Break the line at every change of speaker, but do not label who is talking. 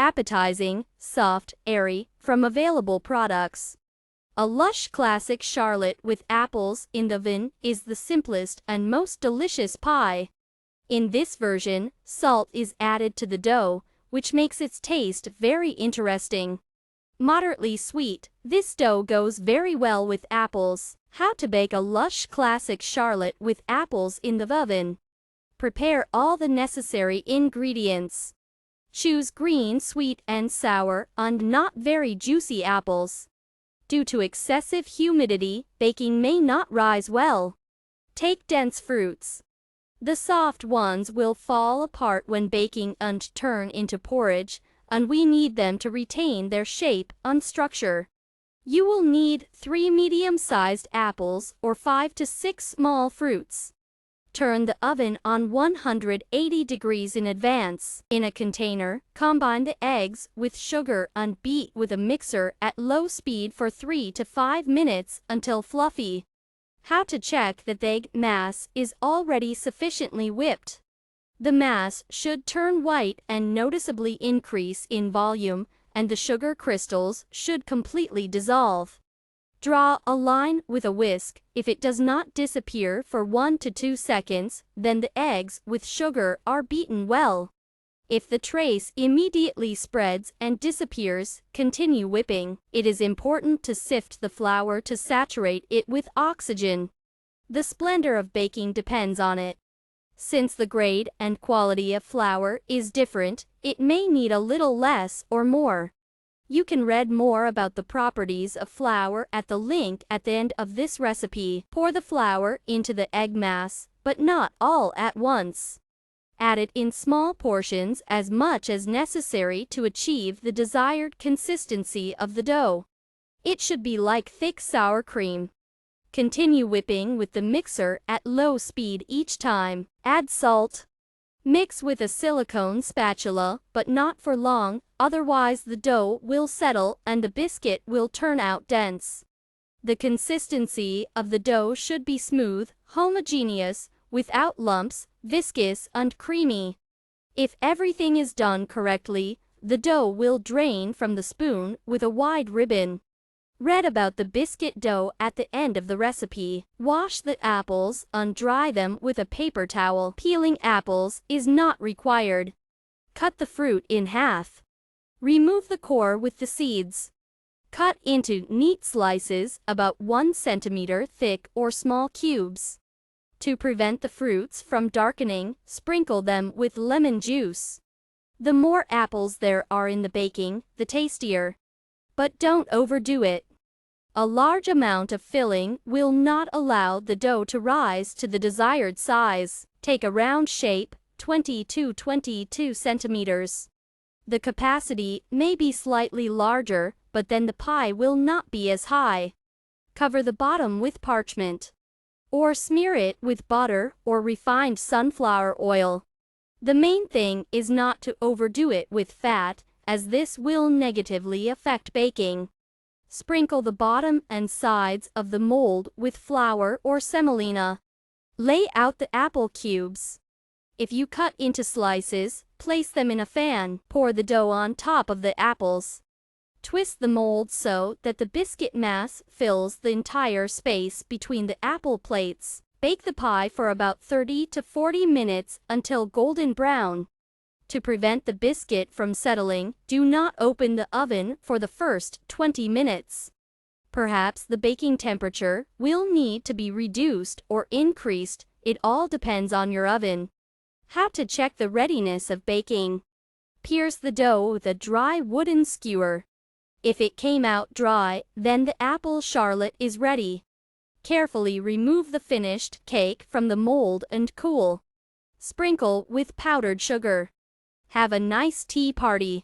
Appetizing, soft, airy, from available products. A lush classic charlotte with apples in the oven is the simplest and most delicious pie. In this version, salt is added to the dough, which makes its taste very interesting. Moderately sweet, this dough goes very well with apples. How to bake a lush classic charlotte with apples in the oven. Prepare all the necessary ingredients. Choose green, sweet and sour, and not very juicy apples. Due to excessive humidity, baking may not rise well. Take dense fruits. The soft ones will fall apart when baking and turn into porridge, and we need them to retain their shape and structure. You will need 3 medium-sized apples or 5 to 6 small fruits. Turn the oven on 180 degrees in advance. In a container, combine the eggs with sugar and beat with a mixer at low speed for 3 to 5 minutes until fluffy. How to check that the egg mass is already sufficiently whipped. The mass should turn white and noticeably increase in volume, and the sugar crystals should completely dissolve. Draw a line with a whisk. If it does not disappear for 1 to 2 seconds, then the eggs with sugar are beaten well. If the trace immediately spreads and disappears, continue whipping. It is important to sift the flour to saturate it with oxygen. The splendor of baking depends on it. Since the grade and quality of flour is different, it may need a little less or more. You can read more about the properties of flour at the link at the end of this recipe. Pour the flour into the egg mass, but not all at once. Add it in small portions as much as necessary to achieve the desired consistency of the dough. It should be like thick sour cream. Continue whipping with the mixer at low speed each time. Add salt. Mix with a silicone spatula, but not for long, otherwise the dough will settle and the biscuit will turn out dense. The consistency of the dough should be smooth, homogeneous, without lumps, viscous and creamy. If everything is done correctly, the dough will drain from the spoon with a wide ribbon. Read about the biscuit dough at the end of the recipe. Wash the apples and dry them with a paper towel. Peeling apples is not required. Cut the fruit in half. Remove the core with the seeds. Cut into neat slices about 1 centimeter thick or small cubes. To prevent the fruits from darkening, sprinkle them with lemon juice. The more apples there are in the baking, the tastier. But don't overdo it. A large amount of filling will not allow the dough to rise to the desired size. Take a round shape, 20 to 22 centimeters. The capacity may be slightly larger, but then the pie will not be as high. Cover the bottom with parchment. Or smear it with butter or refined sunflower oil. The main thing is not to overdo it with fat, as this will negatively affect baking. Sprinkle the bottom and sides of the mold with flour or semolina. Lay out the apple cubes. If you cut into slices, place them in a fan. Pour the dough on top of the apples. Twist the mold so that the biscuit mass fills the entire space between the apple plates. Bake the pie for about 30 to 40 minutes until golden brown. To prevent the biscuit from settling, do not open the oven for the first 20 minutes. Perhaps the baking temperature will need to be reduced or increased. It all depends on your oven. How to check the readiness of baking. Pierce the dough with a dry wooden skewer. If it came out dry, then the apple charlotte is ready. Carefully remove the finished cake from the mold and cool. Sprinkle with powdered sugar. Have a nice tea party.